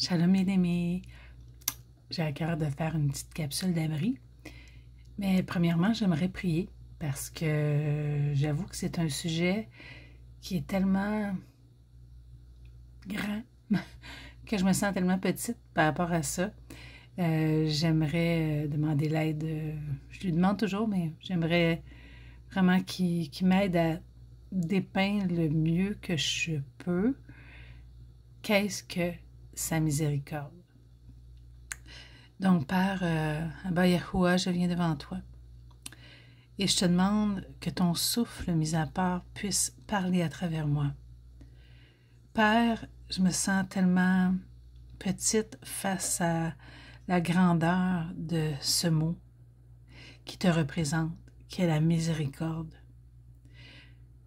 Shalom bien-aimés, j'ai à cœur de faire une petite capsule d'abri, mais premièrement, j'aimerais prier parce que j'avoue que c'est un sujet qui est tellement grand que je me sens tellement petite par rapport à ça. J'aimerais demander l'aide, je lui demande toujours, mais j'aimerais vraiment qu'il m'aide à dépeindre le mieux que je peux qu'est-ce que sa miséricorde. Donc, Père, Abba Yahuwah, je viens devant toi et je te demande que ton souffle mis à part puisse parler à travers moi. Père, je me sens tellement petite face à la grandeur de ce mot qui te représente, qui est la miséricorde.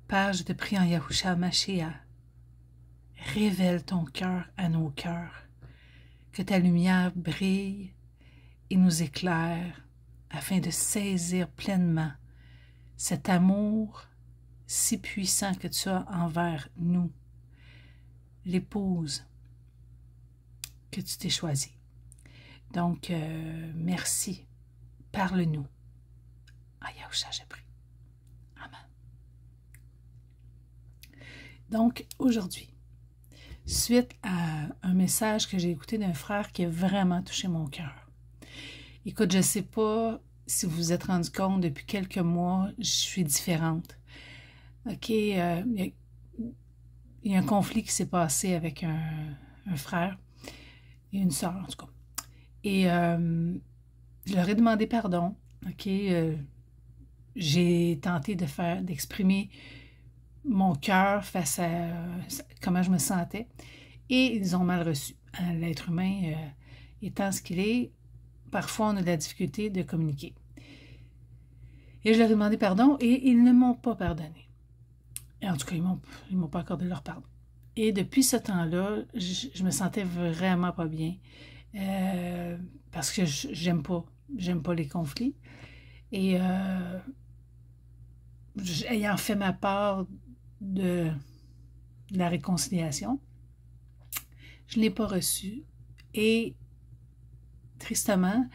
Père, je te prie en Yahushua Mashiach, révèle ton cœur à nos cœurs, que ta lumière brille et nous éclaire afin de saisir pleinement cet amour si puissant que tu as envers nous, l'épouse que tu t'es choisie. Donc, merci. Parle-nous. En Yahushua, j'ai pris. Amen. Donc, aujourd'hui, suite à un message que j'ai écouté d'un frère qui a vraiment touché mon cœur. Écoute, je ne sais pas si vous vous êtes rendu compte, depuis quelques mois, je suis différente. OK, il y a un conflit qui s'est passé avec un frère et une sœur, en tout cas. Et je leur ai demandé pardon. OK, j'ai tenté d'exprimer mon cœur face à comment je me sentais. Et ils ont mal reçu. L'être humain étant ce qu'il est, parfois on a de la difficulté de communiquer. Et je leur ai demandé pardon et ils ne m'ont pas pardonné. Et en tout cas, ils m'ont pas accordé leur pardon. Et depuis ce temps-là, je me sentais vraiment pas bien parce que j'aime pas les conflits. Et ayant fait ma part de la réconciliation, je ne l'ai pas reçu. Et tristement,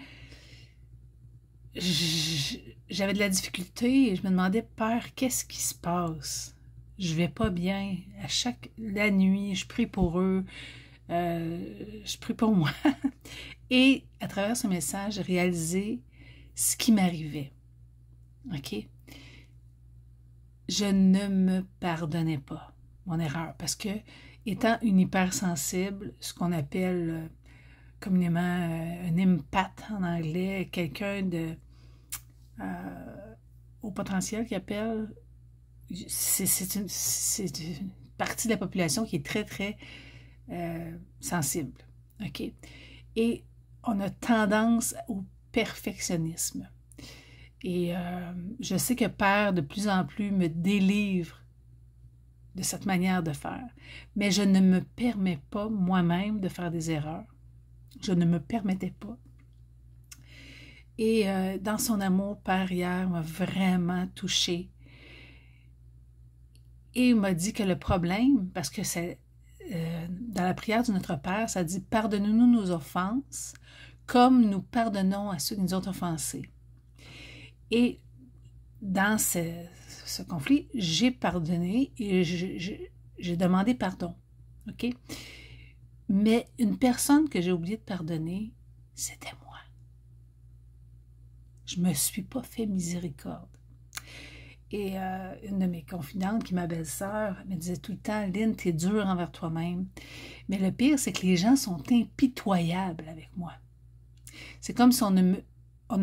j'avais de la difficulté et je me demandais, Père, qu'est-ce qui se passe? Je vais pas bien. La nuit, je prie pour eux, je prie pour moi. Et à travers ce message, j'ai réalisé ce qui m'arrivait. OK? Je ne me pardonnais pas mon erreur parce que, étant une hypersensible, ce qu'on appelle communément un empath en anglais, quelqu'un de au potentiel qui appelle, c'est une partie de la population qui est très, très sensible. OK? Et on a tendance au perfectionnisme. Et je sais que Père, de plus en plus, me délivre de cette manière de faire. Mais je ne me permets pas moi-même de faire des erreurs. Je ne me permettais pas. Et dans son amour, Père, hier, m'a vraiment touchée. Et il m'a dit que le problème, parce que c'est dans la prière de notre Père, ça dit « Pardonnez-nous nos offenses, comme nous pardonnons à ceux qui nous ont offensés. » Et dans ce conflit, j'ai pardonné et j'ai demandé pardon. OK? Mais une personne que j'ai oublié de pardonner, c'était moi. Je ne me suis pas fait miséricorde. Et une de mes confidentes, qui est ma belle-sœur, me disait tout le temps, « Lynn, t'es dure envers toi-même. » Mais le pire, c'est que les gens sont impitoyables avec moi. C'est comme si on ne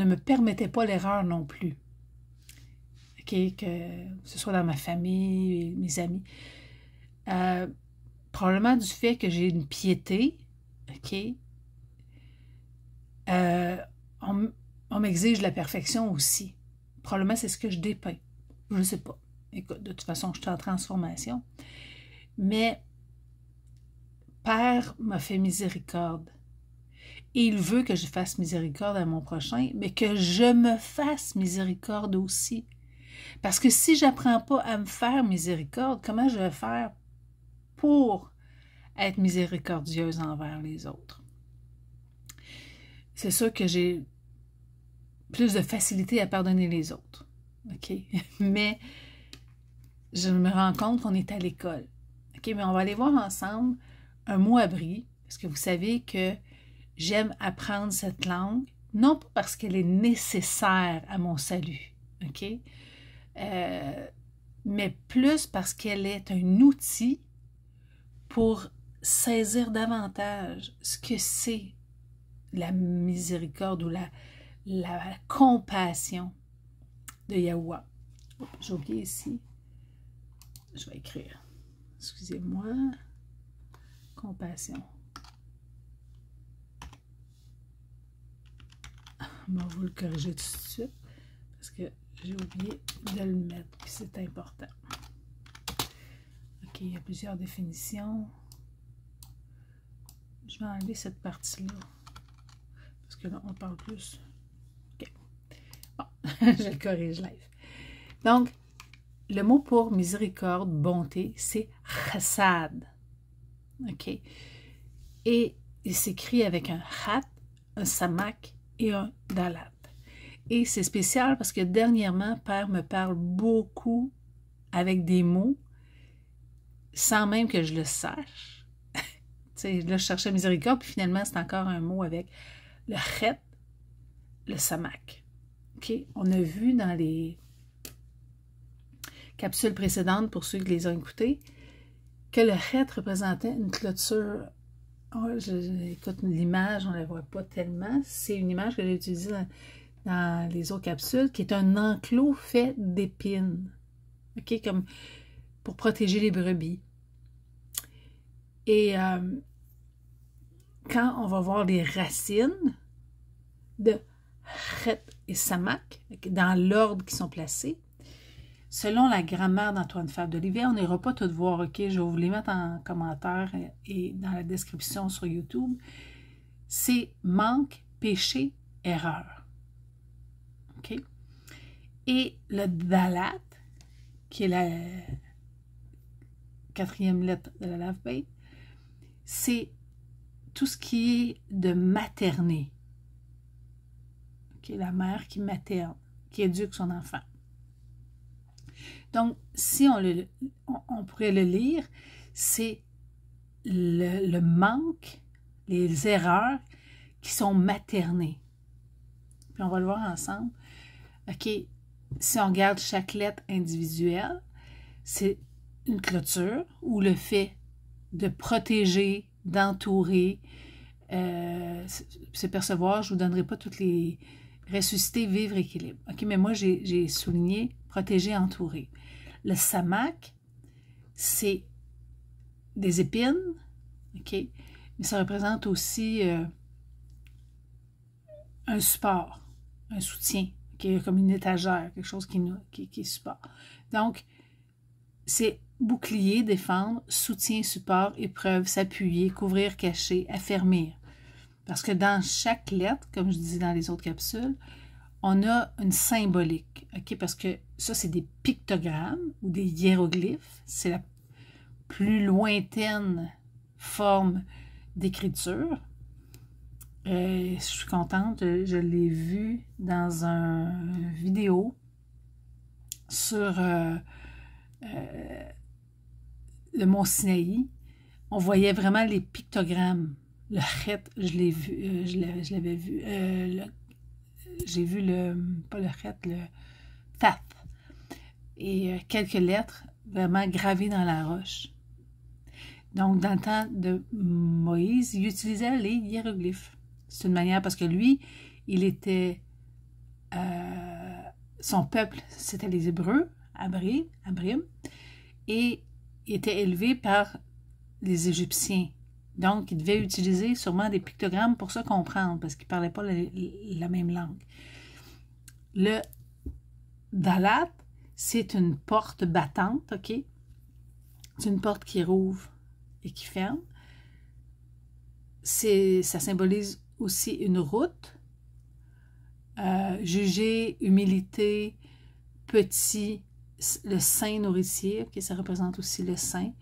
me permettait pas l'erreur non plus. Okay, que ce soit dans ma famille, mes amis. Probablement du fait que j'ai une piété, OK? On m'exige la perfection aussi. Probablement, c'est ce que je dépeins. Je ne sais pas. Écoute, de toute façon, je suis en transformation. Mais Père m'a fait miséricorde. Et il veut que je fasse miséricorde à mon prochain, mais que je me fasse miséricorde aussi. Parce que si je n'apprends pas à me faire miséricorde, comment je vais faire pour être miséricordieuse envers les autres. C'est sûr que j'ai plus de facilité à pardonner les autres, OK? Mais je me rends compte qu'on est à l'école. OK, mais on va aller voir ensemble un mot abri, parce que vous savez que j'aime apprendre cette langue, non pas parce qu'elle est nécessaire à mon salut, OK? Mais plus parce qu'elle est un outil pour saisir davantage ce que c'est la miséricorde ou la compassion de Yahuwah. J'ai oublié ici. Je vais écrire. Excusez-moi. Compassion. On va vous le corriger tout de suite parce que j'ai oublié de le mettre, puis c'est important. OK, il y a plusieurs définitions. Je vais enlever cette partie-là parce que là, on parle plus. OK. Bon, je le corrige live. Donc, le mot pour miséricorde, bonté, c'est chassad. OK? Et il s'écrit avec un chat, un samak et un dalat. Et c'est spécial parce que dernièrement, Père me parle beaucoup avec des mots sans même que je le sache. Tu sais, là, je cherchais miséricorde, puis finalement, c'est encore un mot avec le chet, le samak. OK? On a vu dans les capsules précédentes, pour ceux qui les ont écoutées, que le chet représentait une clôture. Oh, écoute, l'image, on ne la voit pas tellement. C'est une image que j'ai utilisée dans les autres capsules, qui est un enclos fait d'épines. OK? Comme pour protéger les brebis. Et quand on va voir les racines de chet et samak, dans l'ordre qui sont placés, selon la grammaire d'Antoine Fabre d'Olivier, on n'ira pas tout voir, OK? Je vais vous les mettre en commentaire et dans la description sur YouTube. C'est manque, péché, erreur. OK? Et le dalat, qui est la 4e lettre de la l'alphabet, c'est tout ce qui est de materner. OK? La mère qui materne, qui éduque son enfant. Donc, si on pourrait le lire, c'est le manque, les erreurs qui sont maternées. Puis on va le voir ensemble. OK, si on regarde chaque lettre individuelle, c'est une clôture ou le fait de protéger, d'entourer, se percevoir. Je ne vous donnerai pas toutes les ressusciter, vivre, équilibre. OK, mais moi, j'ai souligné protéger, entourer. Le samak, c'est des épines, OK, mais ça représente aussi un support, un soutien, qui est comme une étagère, quelque chose qui support. Donc, c'est bouclier, défendre, soutien, support, épreuve, s'appuyer, couvrir, cacher, affermir. Parce que dans chaque lettre, comme je disais dans les autres capsules, on a une symbolique, OK? Parce que ça, c'est des pictogrammes ou des hiéroglyphes. C'est la plus lointaine forme d'écriture. Je suis contente, je l'ai vu dans une vidéo sur le mont Sinaï. On voyait vraiment les pictogrammes. Le chet, je l'ai vu, je l'avais vu. J'ai vu pas le chet, le taf. Et quelques lettres vraiment gravées dans la roche. Donc, dans le temps de Moïse, il utilisait les hiéroglyphes. C'est une manière, parce que lui, il était... son peuple, c'était les Hébreux, Abrim, et il était élevé par les Égyptiens. Donc, il devait utiliser sûrement des pictogrammes pour se comprendre, parce qu'il ne parlait pas la même langue. Le dalat, c'est une porte battante, OK? C'est une porte qui rouvre et qui ferme. Ça symbolise aussi une route. Juger, humilité, petit, le sein nourricier, OK? Ça représente aussi le sein.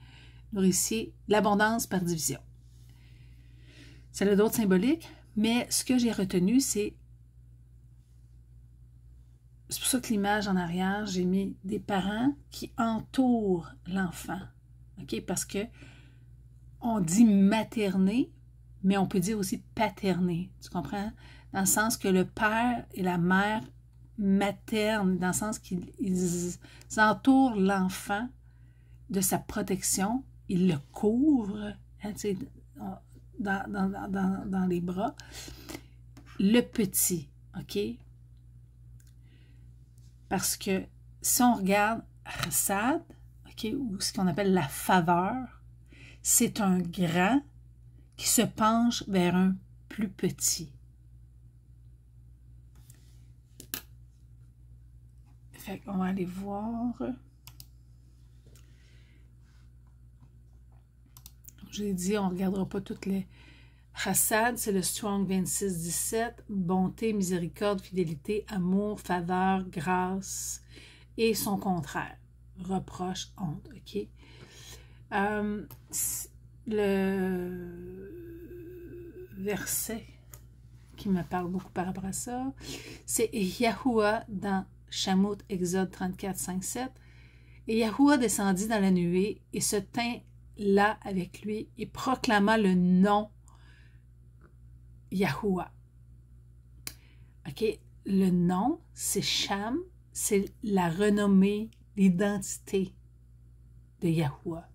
nourricier, l'abondance par division. Ça a d'autres symboliques, mais ce que j'ai retenu, c'est pour ça que l'image en arrière, j'ai mis des parents qui entourent l'enfant. OK? Parce que on dit materner, mais on peut dire aussi paterner. Tu comprends? Dans le sens que le père et la mère maternent, dans le sens qu'ils entourent l'enfant de sa protection, ils le couvrent, hein, tu sais, dans les bras. Le petit, OK? Parce que si on regarde Hassad, OK, ou ce qu'on appelle la faveur, c'est un grand qui se penche vers un plus petit. Fait qu'on va aller voir. J'ai dit, on ne regardera pas toutes les... Hassad, c'est le Strong 26-17, bonté, miséricorde, fidélité, amour, faveur, grâce, et son contraire, reproche, honte, OK? Le verset qui me parle beaucoup par rapport à ça, c'est Yahuwah dans Shamot, Exode 34, 5, 7. Et Yahuwah descendit dans la nuée et se tint là avec lui et proclama le nom Yahuwah. OK? Le nom, c'est Sham, c'est la renommée, l'identité de Yahuwah.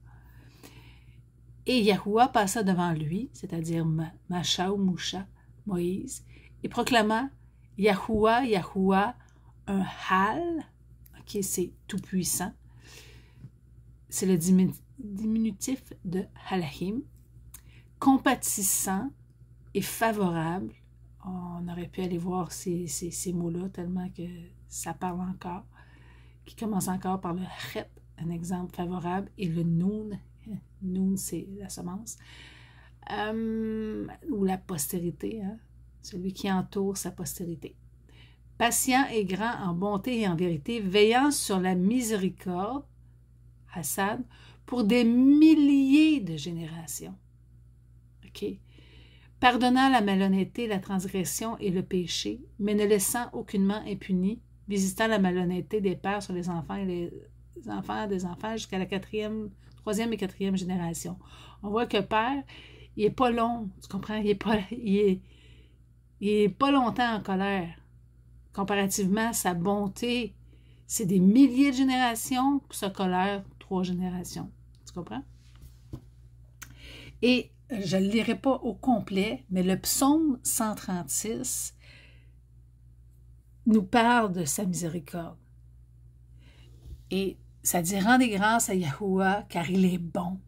Et Yahuwah passa devant lui, c'est-à-dire Macha ou Moucha, Moïse, et proclama Yahuwah, Yahuwah, un Hal, OK, c'est tout-puissant. C'est le diminutif de Halahim, compatissant et favorable. On aurait pu aller voir ces mots-là tellement que ça parle encore, qui commence encore par le Chet, un exemple favorable, et le Noun. Noun, c'est la semence. Ou la postérité, hein? Celui qui entoure sa postérité. Patient et grand en bonté et en vérité, veillant sur la miséricorde, Hassad, pour des milliers de générations. OK? Pardonnant la malhonnêteté, la transgression et le péché, mais ne laissant aucunement impuni, visitant la malhonnêteté des pères sur les enfants et les enfants des enfants jusqu'à la troisième et quatrième génération. On voit que Père, il n'est pas long, tu comprends? Il est pas longtemps en colère. Comparativement, sa bonté, c'est des milliers de générations, puis sa colère, 3 générations. Tu comprends? Et je ne le lirai pas au complet, mais le psaume 136 nous parle de sa miséricorde. Et ça dit « Rendez grâce à Yahuwah, car il est bon,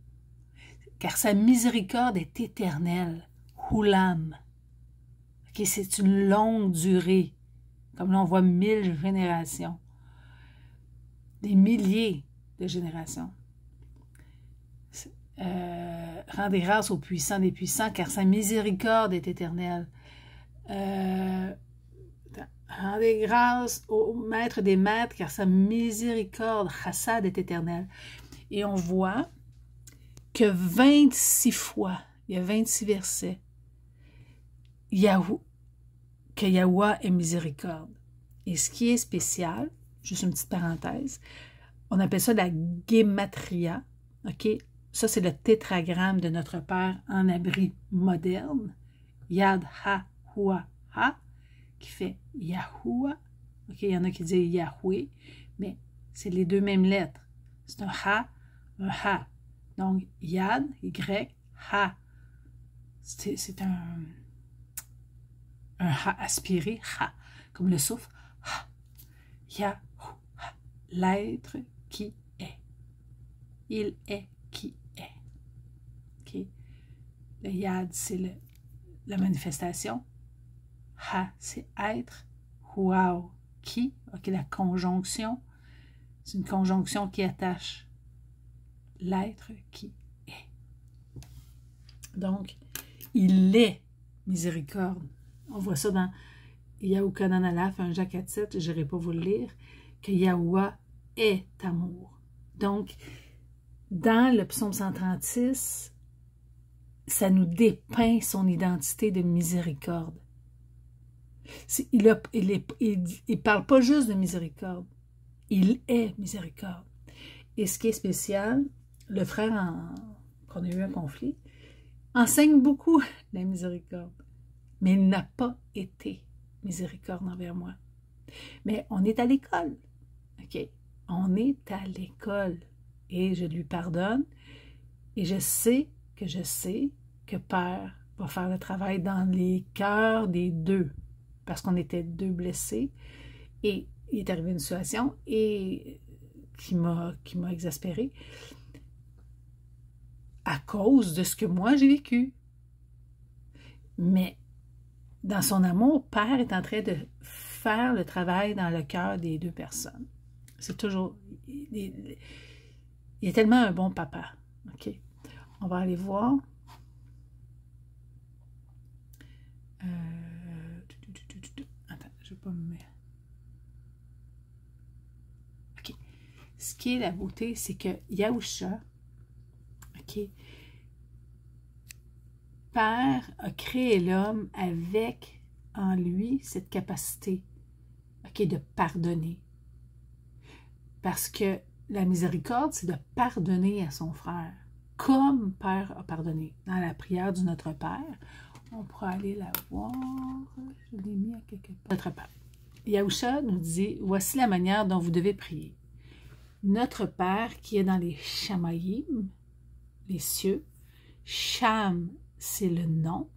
car sa miséricorde est éternelle. » Hulam. Okay, c'est une longue durée. Comme là, on voit 1000 générations. Des milliers de générations. Rendez grâce au puissant des puissants, car sa miséricorde est éternelle. Rendez grâce au maître des maîtres, car sa miséricorde, Hassad, est éternelle. Et on voit que 26 fois, il y a 26 versets, que Yahuwah est miséricorde. Et ce qui est spécial, juste une petite parenthèse, on appelle ça la gématria, OK? Ça, c'est le tétragramme de notre Père en abri moderne, Yad Ha Hua Ha, qui fait Yahuwah. OK, il y en a qui disent Yahweh, mais c'est les deux mêmes lettres. C'est un Ha. Donc, Yad, Y, Ha. C'est un Ha aspiré, Ha, comme le souffle. Ha. Yahuwah, l'être qui est. Il est qui est. OK? Le Yad, c'est la manifestation. Ha, c'est être. Wow, qui? OK, la conjonction. C'est une conjonction qui attache l'être qui est. Donc, il est miséricorde. On voit ça dans Yahukanan Alaf, 1 Jacques 4-7, je n'irai pas vous le lire, que Yahuwah est amour. Donc, dans le psaume 136, ça nous dépeint son identité de miséricorde. Il ne parle pas juste de miséricorde, il est miséricorde. Et ce qui est spécial, le frère qu'on a eu un conflit, enseigne beaucoup la miséricorde, mais il n'a pas été miséricorde envers moi. Mais on est à l'école, OK? On est à l'école et je lui pardonne et je sais que Père va faire le travail dans les cœurs des deux parce qu'on était deux blessés et il est arrivé une situation et qui m'a exaspérée à cause de ce que moi j'ai vécu. Mais dans son amour, Père est en train de faire le travail dans le cœur des deux personnes. C'est toujours... Il est tellement un bon papa. OK? On va aller voir. Attends, je ne vais pas me mettre... OK. Ce qui est la beauté, c'est que Yahusha, OK, Père a créé l'homme avec en lui cette capacité, OK, de pardonner. Parce que la miséricorde, c'est de pardonner à son frère, comme Père a pardonné. Dans la prière du Notre Père, on pourra aller la voir, je l'ai mis à quelque part. Notre Père. Yahusha nous dit, voici la manière dont vous devez prier. Notre Père qui est dans les Shamayim, les cieux, Sham, c'est le nom.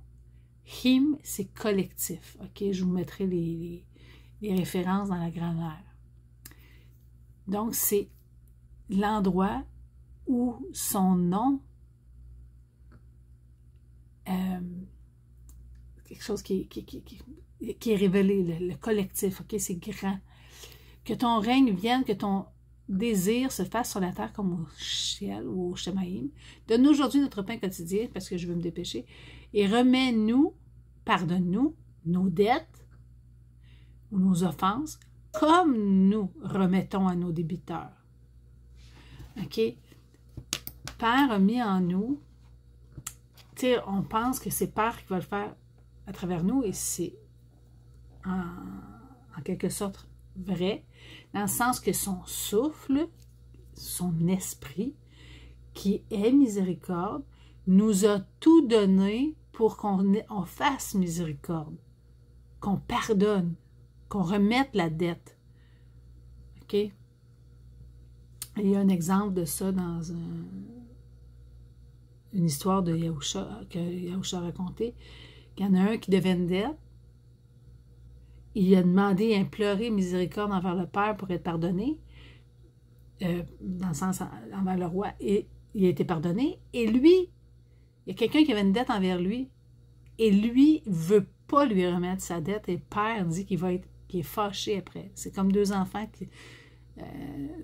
Him, c'est collectif. OK, je vous mettrai les références dans la grammaire. Donc, c'est l'endroit où son nom, quelque chose qui est révélé, le collectif. OK, c'est grand. Que ton règne vienne, que ton désir se fasse sur la terre comme au ciel ou au Shamaïm. Donne-nous aujourd'hui notre pain quotidien, parce que je veux me dépêcher, et remets-nous, pardonne-nous, nos dettes ou nos offenses, comme nous remettons à nos débiteurs. OK? Père a mis en nous, tu sais, on pense que c'est Père qui va le faire à travers nous, et c'est en quelque sorte vrai, dans le sens que son souffle, son esprit, qui est miséricorde, nous a tout donné pour qu'on fasse miséricorde, qu'on pardonne, qu'on remette la dette. OK? Il y a un exemple de ça dans une histoire de Yahusha, que Yahusha a raconté, qu'il y en a un qui devait une dette. Il a demandé, imploré miséricorde envers le Père pour être pardonné, dans le sens envers le roi, et il a été pardonné. Et lui, il y a quelqu'un qui avait une dette envers lui, et lui ne veut pas lui remettre sa dette, et le Père dit qu'il est fâché après. C'est comme deux enfants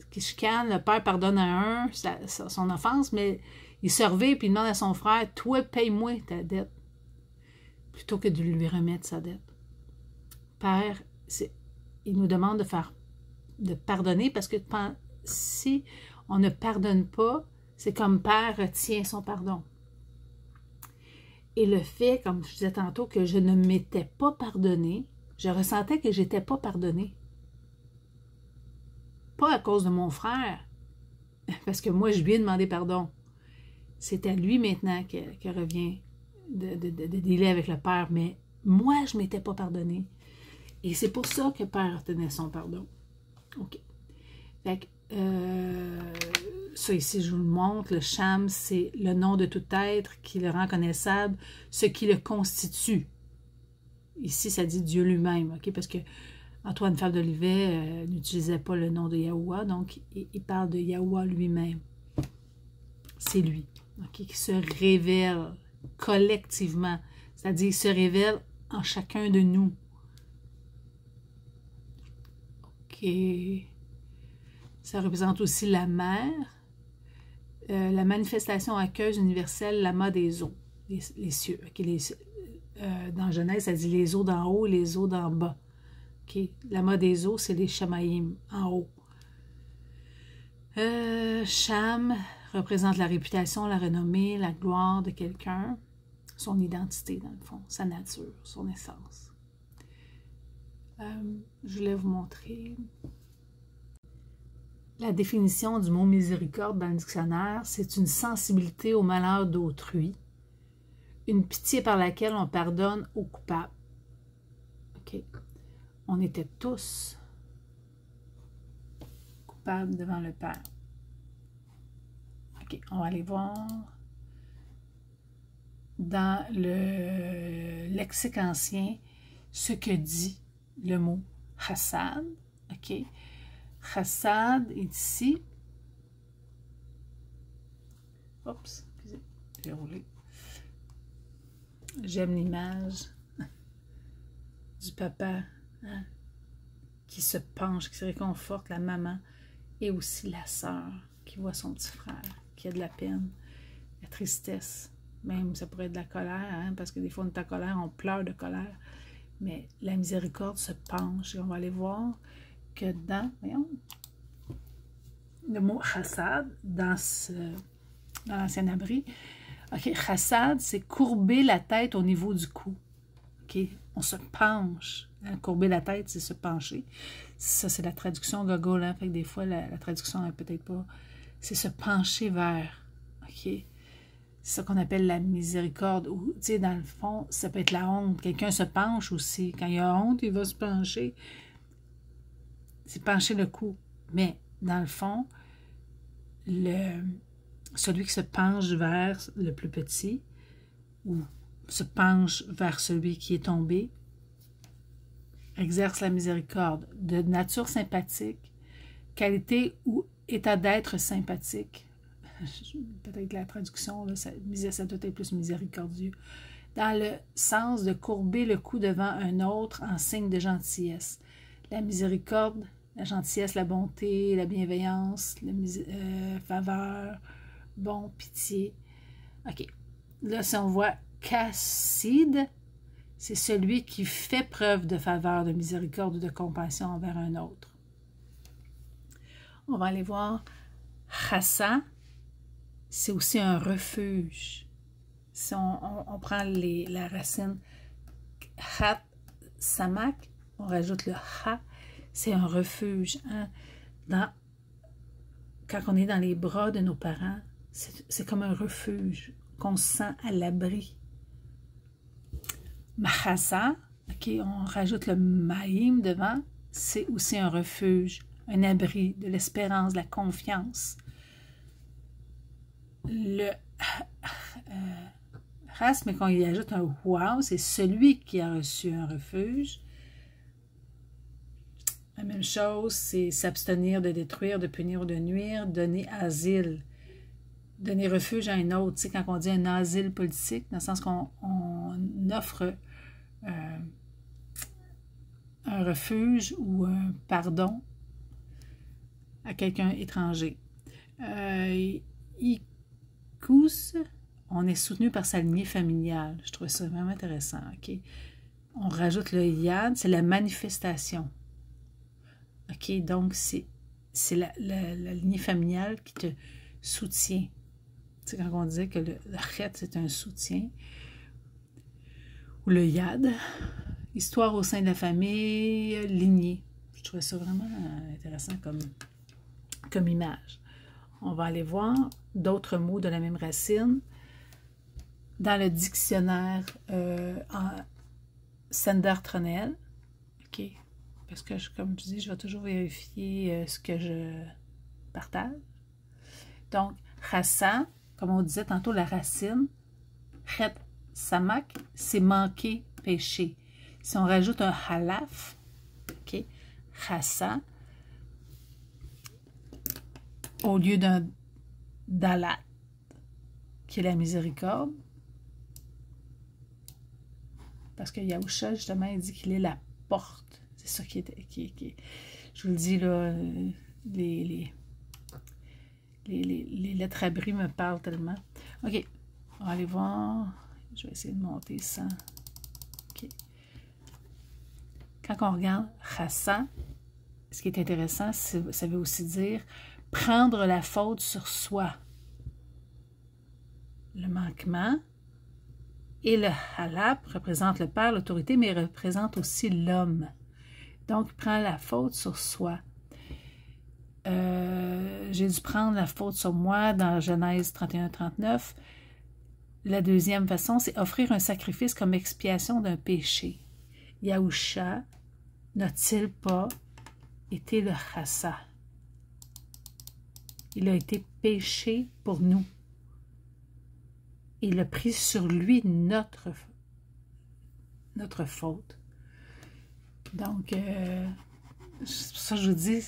qui chicanent, le Père pardonne à un son offense, mais il se revient et il demande à son frère, toi, paye-moi ta dette, plutôt que de lui remettre sa dette. Père, il nous demande de pardonner, parce que si on ne pardonne pas, c'est comme Père retient son pardon. Et le fait, comme je disais tantôt, que je ne m'étais pas pardonné, je ressentais que je n'étais pas pardonné. Pas à cause de mon frère, parce que moi, je lui ai demandé pardon. C'est à lui maintenant que revient de dealer avec le Père, mais moi, je ne m'étais pas pardonné. Et c'est pour ça que Père retenait son pardon. OK. Fait que, ça ici, je vous le montre. Le Sham, c'est le nom de tout être qui le rend connaissable, ce qui le constitue. Ici, ça dit Dieu lui-même, OK? Parce que Antoine Fabre d'Olivet n'utilisait pas le nom de Yahuwah, donc il parle de Yahuwah lui-même. C'est lui, OK? Qui se révèle collectivement. C'est-à-dire, il se révèle en chacun de nous. OK. Ça représente aussi la mer, la manifestation aqueuse universelle, l'amas des eaux, les cieux. Okay, dans Genèse, ça dit les eaux d'en haut et les eaux d'en bas. Okay. L'amas des eaux, c'est les Shamaïm, en haut. Sham représente la réputation, la renommée, la gloire de quelqu'un, son identité dans le fond, sa nature, son essence. Je voulais vous montrer la définition du mot miséricorde dans le dictionnaire. C'est une sensibilité au malheur d'autrui, une pitié par laquelle on pardonne aux coupables. OK. On était tous coupables devant le Père. OK, on va aller voir dans le lexique ancien ce que dit le mot chassad. OK. Chassad est ici. Oups, j'ai roulé. J'aime l'image du papa hein, qui se penche, qui se réconforte, la maman, et aussi la sœur qui voit son petit frère, qui a de la peine, la tristesse. Même, ça pourrait être de la colère, hein, parce que des fois, on est en colère, on pleure de colère. Mais la miséricorde se penche. Et on va aller voir que dans, voyons, le mot chassad, dans l'ancien abri, OK, chassad, c'est courber la tête au niveau du cou. OK, on se penche. Hein, courber la tête, c'est se pencher. Ça, c'est la traduction gogol, hein, fait que des fois, la traduction n'est peut-être pas... C'est se pencher vers. OK? C'est ça qu'on appelle la miséricorde. Ou, tu sais, dans le fond, ça peut être la honte. Quelqu'un se penche aussi. Quand il a honte, il va se pencher. C'est pencher le cou. Mais, dans le fond, celui qui se penche vers le plus petit, ou se penche vers celui qui est tombé, exerce la miséricorde. De nature sympathique, qualité ou état d'être sympathique. Peut-être la traduction, là, ça doit être plus miséricordieux. Dans le sens de courber le cou devant un autre en signe de gentillesse. La miséricorde, la gentillesse, la bonté, la bienveillance, la faveur, bon, pitié. OK. Là, si on voit Chassid, c'est celui qui fait preuve de faveur, de miséricorde ou de compassion envers un autre. On va aller voir Chassa, c'est aussi un refuge. Si on prend la racine Chat Samak, on rajoute le Ha, c'est un refuge. Hein? Quand on est dans les bras de nos parents, c'est comme un refuge qu'on se sent à l'abri. Mahasa, OK, on rajoute le Maïm devant, c'est aussi un refuge, un abri, de l'espérance, de la confiance. Le Ras, mais quand il ajoute un wow, c'est celui qui a reçu un refuge. La même chose, c'est s'abstenir de détruire, de punir ou de nuire, donner asile, donner refuge à un autre. Tu sais, quand on dit un asile politique, dans le sens qu'on offre un refuge ou un pardon à quelqu'un étranger. Ikous, on est soutenu par sa lignée familiale. Je trouve ça vraiment intéressant. OK? On rajoute le yad, c'est la manifestation. OK? Donc, c'est la lignée familiale qui te soutient. Tu sais, quand on disait que le chet, c'est un soutien. Ou le yad, histoire au sein de la famille, lignée. Je trouvais ça vraiment intéressant comme image. On va aller voir d'autres mots de la même racine dans le dictionnaire en Sender-Tronel. OK? Parce que, comme je dis, je vais toujours vérifier ce que je partage. Donc, chassa, comme on disait tantôt, la racine, chet samak, c'est manquer, péché. Si on rajoute un halaf, OK, chassa, au lieu d'un dalat, qui est la miséricorde, parce que Yahusha, justement, il dit qu'il est la porte. C'est ça qui est. Je vous le dis, là, les lettres abris me parlent tellement. OK, on va aller voir. Je vais essayer de monter ça. OK. Quand on regarde chassa, ce qui est intéressant, ça veut aussi dire prendre la faute sur soi. le manquement. Et le halap représente le père, l'autorité, mais représente aussi l'homme. Donc, il prend la faute sur soi. J'ai dû prendre la faute sur moi dans Genèse 31-39. La deuxième façon, c'est offrir un sacrifice comme expiation d'un péché. Yahusha n'a-t-il pas été le chassa? Il a été péché pour nous. Il a pris sur lui notre faute. Donc, c'est pour ça que je vous dis,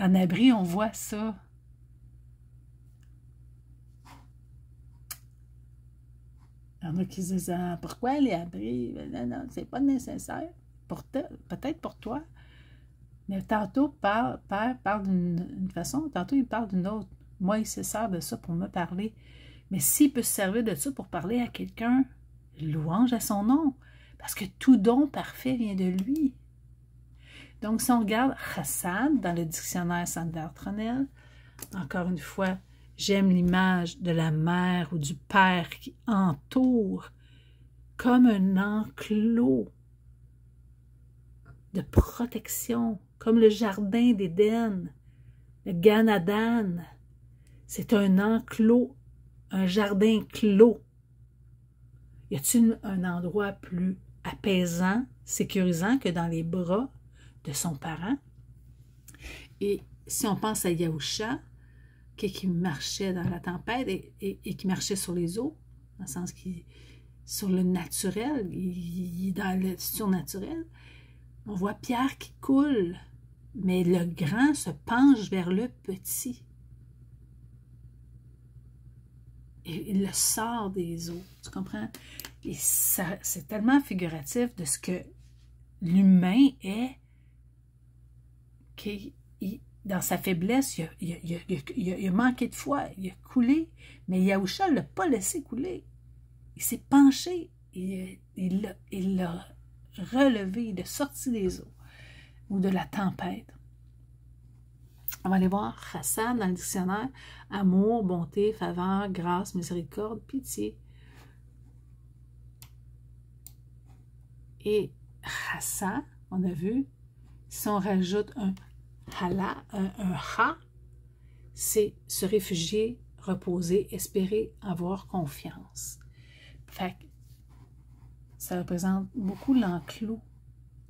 en abri, on voit ça. Il y en a qui se disent, ah, pourquoi les abris? Non, non, c'est pas nécessaire. Peut-être pour toi. Mais tantôt, Père parle d'une façon, tantôt, il parle d'une autre. Moi, il se sert de ça pour me parler. Mais s'il peut se servir de ça pour parler à quelqu'un, louange à son nom. Parce que tout don parfait vient de lui. Donc, si on regarde Chassad dans le dictionnaire Sander-Tronel, encore une fois, j'aime l'image de la mère ou du père qui entoure comme un enclos de protection, comme le jardin d'Éden, le Gan Adan. C'est un enclos, un jardin clos. Y a-t-il un endroit plus apaisant, sécurisant que dans les bras de son parent? Et si on pense à Yahusha, qui marchait dans la tempête et qui marchait sur les eaux, dans le sens qu'il sur le naturel, il est dans le surnaturel, on voit Pierre qui coule, mais le grand se penche vers le petit. Et il le sort des eaux, tu comprends? Et ça, c'est tellement figuratif de ce que l'humain est, qu'il, dans sa faiblesse, il a manqué de foi, il a coulé, mais Yahusha ne l'a pas laissé couler. Il s'est penché, il l'a relevé, il est sorti des eaux ou de la tempête. On va aller voir Chassad dans le dictionnaire. Amour, bonté, faveur, grâce, miséricorde, pitié. Et Chassa, on a vu, si on rajoute un hala, un ha, c'est se réfugier, reposer, espérer, avoir confiance. Fait que ça représente beaucoup l'enclos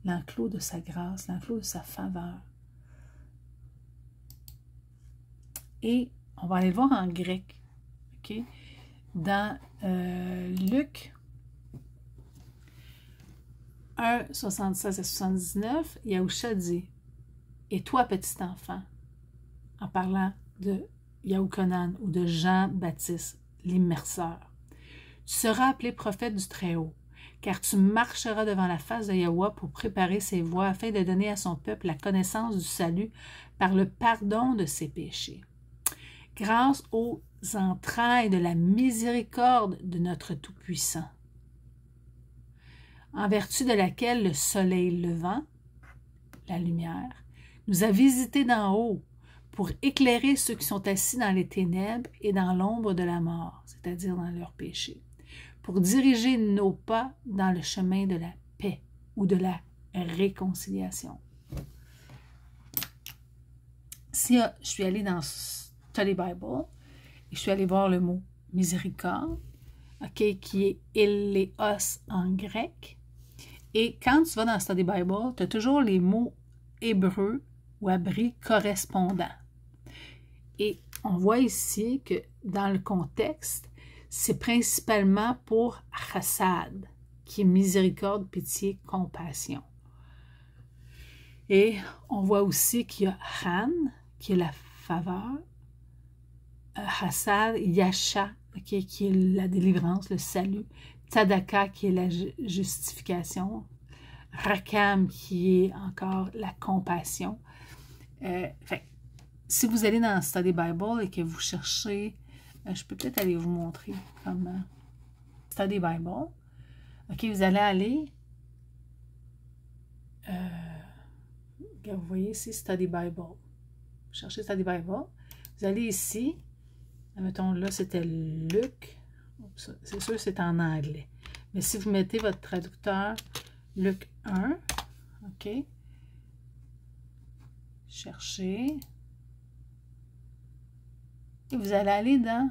de sa grâce, l'enclos de sa faveur. Et on va aller le voir en grec. OK? Dans Luc 1, 76 à 79, Yahusha dit « Et toi, petit enfant », en parlant de Yahuchanan ou de Jean-Baptiste, l'immerseur, « tu seras appelé prophète du Très-Haut, car tu marcheras devant la face de Yahweh pour préparer ses voies afin de donner à son peuple la connaissance du salut par le pardon de ses péchés. Grâce aux entrailles de la miséricorde de notre Tout-Puissant, en vertu de laquelle le soleil levant, la lumière, nous a visités d'en haut pour éclairer ceux qui sont assis dans les ténèbres et dans l'ombre de la mort, c'est-à-dire dans leurs péchés, pour diriger nos pas dans le chemin de la paix ou de la réconciliation. Si je suis allée dans Study Bible, et je suis allée voir le mot miséricorde, okay, qui est Eleos en grec. Et quand tu vas dans Study Bible, tu as toujours les mots hébreux ou abris correspondants. Et on voit ici que dans le contexte, c'est principalement pour Chassad, qui est miséricorde, pitié, compassion. Et on voit aussi qu'il y a Han, qui est la faveur, Chassad, Yasha, okay, qui est la délivrance, le salut, Tzedaka, qui est la justification, Rakam, qui est encore la compassion. Fait, si vous allez dans Study Bible et que vous cherchez, je peux peut-être aller vous montrer comment Study Bible. OK, vous allez aller, vous voyez ici Study Bible. Vous cherchez Study Bible. Vous allez ici, mettons là, c'était Luc. C'est sûr, c'est en anglais. Mais si vous mettez votre traducteur, Luc 1, OK, cherchez, et vous allez aller dans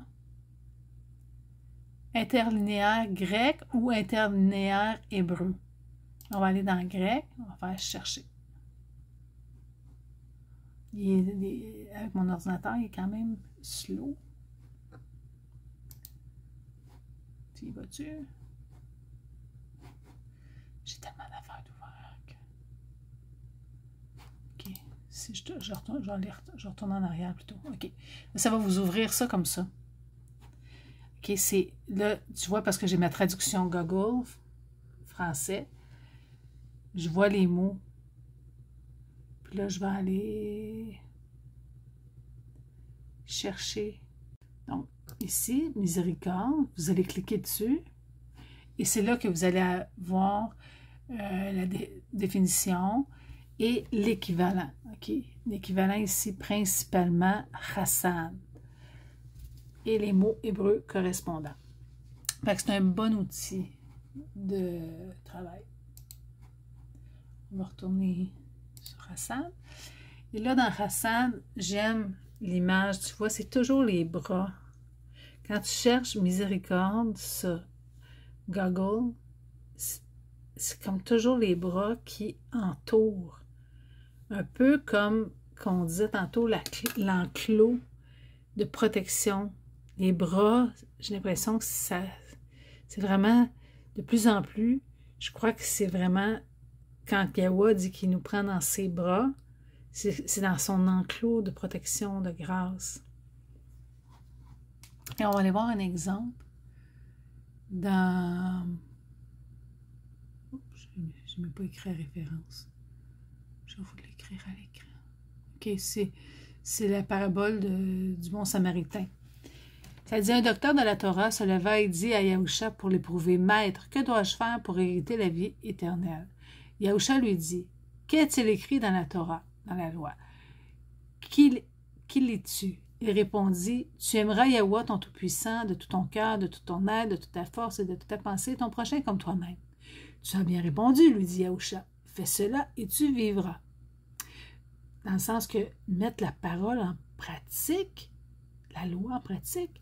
interlinéaire grec ou interlinéaire hébreu. On va aller dans grec, on va faire chercher. Avec mon ordinateur, il est quand même slow. Tu y vas-tu? J'ai tellement d'affaires d'ouvert. OK. Si je retourne en arrière plutôt. OK. Ça va vous ouvrir ça comme ça. OK, c'est là, tu vois, parce que j'ai ma traduction Google français. Je vois les mots. Puis là, je vais aller chercher. Donc, ici, miséricorde, vous allez cliquer dessus. Et c'est là que vous allez voir la définition et l'équivalent. OK? L'équivalent ici, principalement, Hassan. Et les mots hébreux correspondants. Fait que c'est un bon outil de travail. On va retourner sur Hassan. Et là, dans Hassan, j'aime l'image, tu vois, c'est toujours les bras. Quand tu cherches miséricorde sur Google, c'est comme toujours les bras qui entourent. Un peu comme qu'on disait tantôt, l'enclos de protection. Les bras, j'ai l'impression que c'est vraiment de plus en plus, je crois que c'est vraiment, quand Yahweh dit qu'il nous prend dans ses bras, c'est dans son enclos de protection, de grâce. Et on va aller voir un exemple dans... Oups, je n'ai même pas écrit la référence. Je vais vous l'écrire à l'écran. OK, c'est la parabole du bon samaritain. Ça dit, un docteur de la Torah se leva et dit à Yahusha pour l'éprouver, « Maître, que dois-je faire pour hériter la vie éternelle? » Yahusha lui dit, « Qu'est-il écrit dans la Torah, dans la loi? Qui lis-tu? » Il répondit, « Tu aimeras Yahweh ton Tout-Puissant de tout ton cœur, de toute ton aide, de toute ta force et de toute ta pensée, ton prochain comme toi-même. » « Tu as bien répondu, lui dit Yahusha. Fais cela et tu vivras. » Dans le sens que mettre la parole en pratique, la loi en pratique,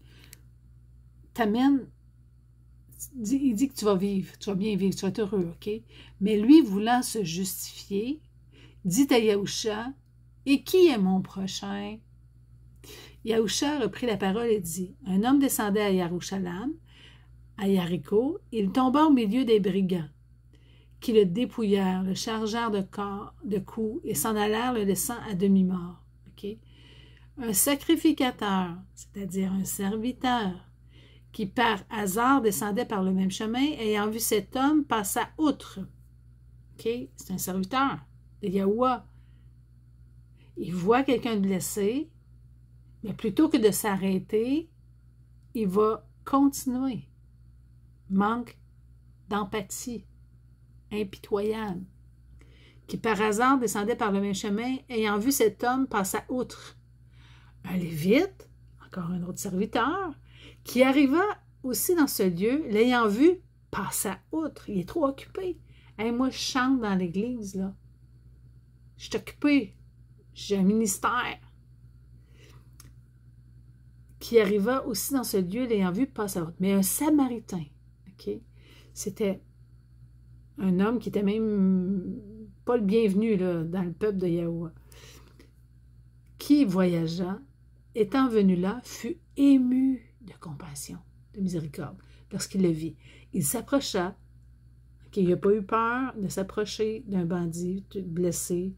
t'amène, il dit que tu vas vivre, tu vas bien vivre, tu vas être heureux, OK? Mais lui, voulant se justifier, dit à Yahusha, « Et qui est mon prochain? » Yahusha reprit la parole et dit, « Un homme descendait à Yerushalayim, à Yarico, il tomba au milieu des brigands, qui le dépouillèrent, le chargèrent de coups et s'en allèrent le laissant à demi-mort. Okay? Un sacrificateur, c'est-à-dire un serviteur, qui par hasard descendait par le même chemin, ayant vu cet homme, passa outre. Okay? C'est un serviteur de Yahweh. Il voit quelqu'un de blessé, mais plutôt que de s'arrêter, il va continuer. Manque d'empathie. Impitoyable, qui par hasard descendait par le même chemin, ayant vu cet homme passa outre. Un lévite, encore un autre serviteur, qui arriva aussi dans ce lieu, l'ayant vu, passa outre. Il est trop occupé. Hey, moi, je chante dans l'église, là. Je suis occupé. J'ai un ministère. Qui arriva aussi dans ce lieu, l'ayant vu, passa outre. Mais un Samaritain, OK? C'était un homme qui était même pas le bienvenu là, dans le peuple de Yahweh, qui voyagea, étant venu là, fut ému de compassion, de miséricorde, lorsqu'il le vit. Il s'approcha, qu'il n'a pas eu peur de s'approcher d'un bandit blessé,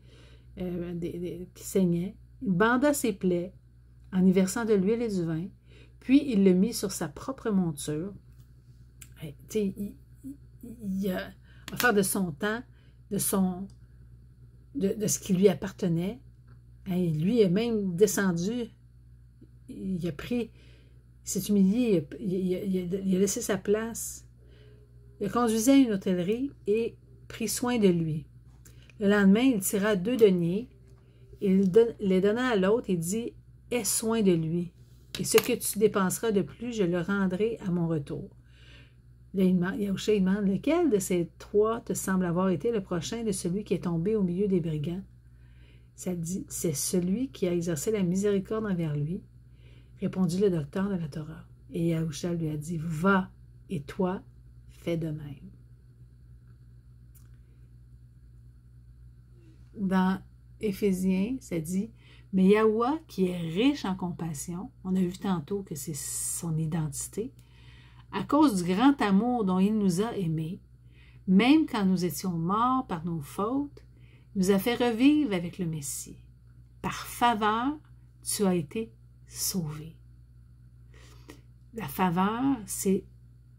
qui saignait. Il banda ses plaies en y versant de l'huile et du vin, puis il le mit sur sa propre monture. Il a faire de son temps, de ce qui lui appartenait. Et lui est même descendu, il a pris, il s'est humilié, il a laissé sa place. Il a conduisait à une hôtellerie et prit soin de lui. Le lendemain, il tira 2 deniers, il les donna à l'autre et dit, « Aie soin de lui, Et ce que tu dépenseras de plus, je le rendrai à mon retour. Là, Yahusha demande, lequel de ces trois te semble avoir été le prochain de celui qui est tombé au milieu des brigands? Ça dit, c'est celui qui a exercé la miséricorde envers lui, répondit le docteur de la Torah. Et Yahusha lui a dit, va, et toi, fais de même. Dans Éphésiens, ça dit, mais Yahouah, qui est riche en compassion, on a vu tantôt que c'est son identité, à cause du grand amour dont il nous a aimés, même quand nous étions morts par nos fautes, nous a fait revivre avec le Messie. Par faveur, tu as été sauvé. La faveur, c'est,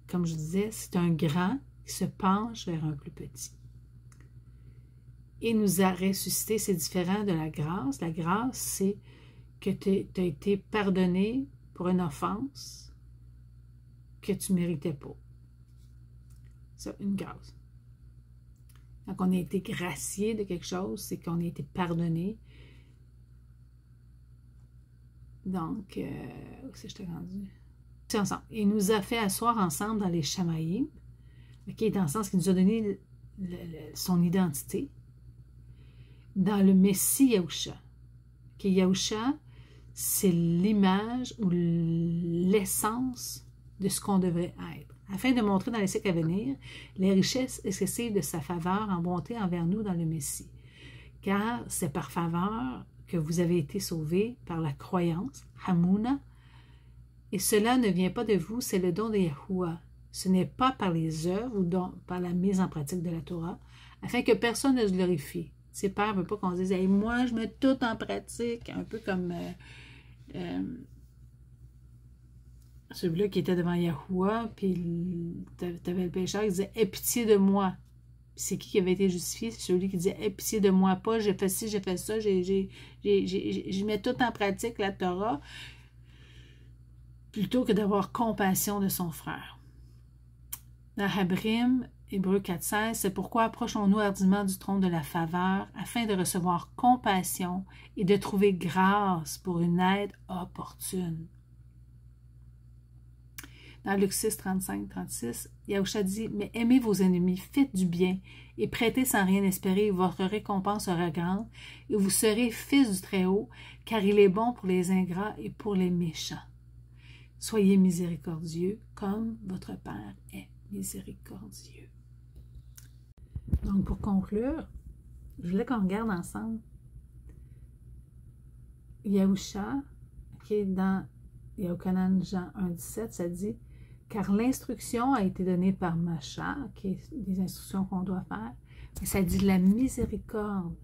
comme je disais, c'est un grand qui se penche vers un plus petit. Et nous a ressuscité, c'est différent de la grâce. La grâce, c'est que tu as été pardonné pour une offense que tu ne méritais pas. C'est une grâce. Quand on a été gracié de quelque chose, c'est qu'on a été pardonné. Donc, où c'est que je t'ai rendu? C'est ensemble. Il nous a fait asseoir ensemble dans les Shamaïm, qui est dans le sens qu'il nous a donné son identité, dans le Messie Yahusha. Yahusha, c'est l'image ou l'essence de ce qu'on devrait être, afin de montrer dans les siècles à venir les richesses excessives de sa faveur en bonté envers nous dans le Messie. Car c'est par faveur que vous avez été sauvés par la croyance, Hamuna, et cela ne vient pas de vous, c'est le don de Yahuwah. Ce n'est pas par les œuvres ou par la mise en pratique de la Torah, afin que personne ne se glorifie. Ses pères ne veulent pas qu'on se dise hey, « moi, je mets tout en pratique », un peu comme celui-là qui était devant Yahuwah, puis tu avais le pécheur qui disait « aie pitié de moi ». C'est qui avait été justifié? C'est celui qui disait « aie pitié de moi, pas j'ai fait ci, j'ai fait ça, je mets tout en pratique la Torah », plutôt que d'avoir compassion de son frère. Dans Habrim, Hébreux 4,16, c'est pourquoi approchons-nous hardiment du trône de la faveur afin de recevoir compassion et de trouver grâce pour une aide opportune. Dans Luc 6, 35-36, Yahusha dit, « Mais aimez vos ennemis, faites du bien et prêtez sans rien espérer, votre récompense sera grande et vous serez fils du Très-Haut, car il est bon pour les ingrats et pour les méchants. Soyez miséricordieux comme votre Père est miséricordieux. » Donc, pour conclure, je voulais qu'on regarde ensemble Yahusha, qui est dans Yochanan Jean 1,17, ça dit « Car l'instruction a été donnée par Masha », qui est des instructions qu'on doit faire, mais ça dit « la miséricorde,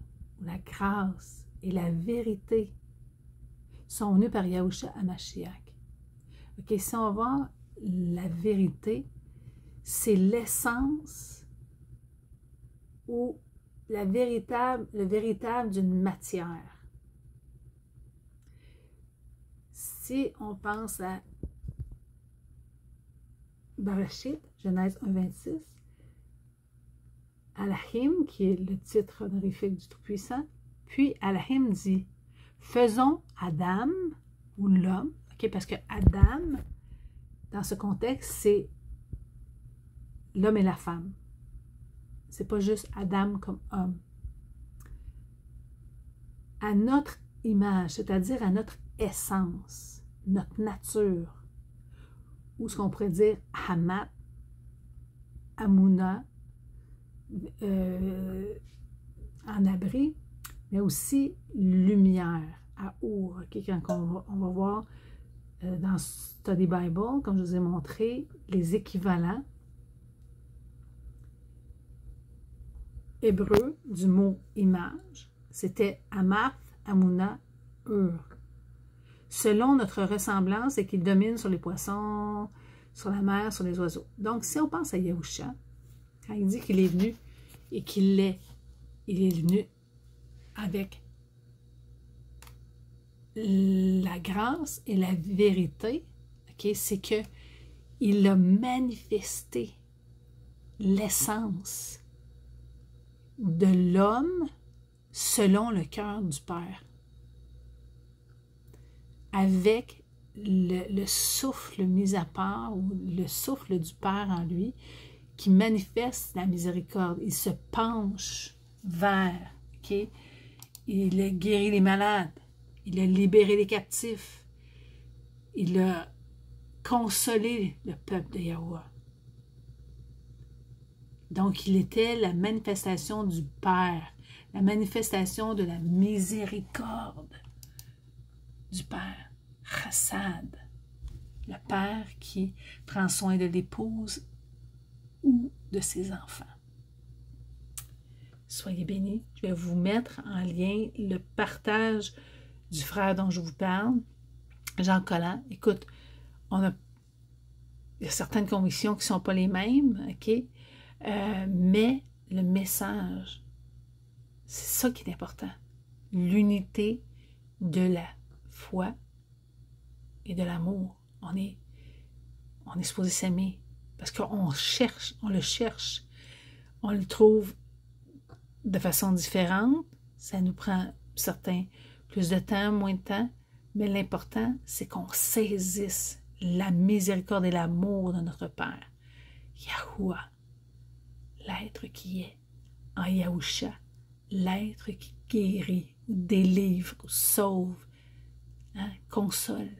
la grâce et la vérité sont venues par Yahusha à Mashiach. » Ok, si on va voir la vérité, c'est l'essence ou le véritable d'une matière. Si on pense à Bereshit, Genèse 1,26, Alahim, qui est le titre honorifique du Tout-Puissant, puis Alahim dit « Faisons Adam, ou l'homme », okay, parce que Adam, dans ce contexte, c'est l'homme et la femme. C'est pas juste Adam comme homme. À notre image, c'est-à-dire à notre essence, notre nature, ou ce qu'on pourrait dire Hamat, Amuna, en abri, mais aussi lumière, à Our, okay, quand on va voir dans Study Bible, comme je vous ai montré, les équivalents hébreux du mot image, c'était Amath, Amuna, Ur. Selon notre ressemblance et qu'il domine sur les poissons, sur la mer, sur les oiseaux. Donc, si on pense à Yahusha, quand il dit qu'il est venu et qu'il l'est, il est venu avec la grâce et la vérité, okay, c'est qu'il a manifesté l'essence de l'homme selon le cœur du Père, avec le souffle mis à part ou le souffle du Père en lui qui manifeste la miséricorde. Il se penche vers, ok? Il a guéri les malades, il a libéré les captifs, il a consolé le peuple de Yahuwah. Donc, il était la manifestation du Père, la manifestation de la miséricorde du Père. Chassad, le Père qui prend soin de l'épouse ou de ses enfants. Soyez bénis. Je vais vous mettre en lien le partage du frère dont je vous parle, Jean Collant. Écoute, il y a certaines convictions qui ne sont pas les mêmes, ok? Mais le message, c'est ça qui est important. L'unité de la foi et de l'amour. On est supposé s'aimer parce qu'on cherche, on le cherche. On le trouve de façon différente. Ça nous prend certains plus de temps, moins de temps. Mais l'important, c'est qu'on saisisse la miséricorde et l'amour de notre Père. Yahuwah, l'être qui est en Yahusha, l'être qui guérit, délivre, sauve, hein, console.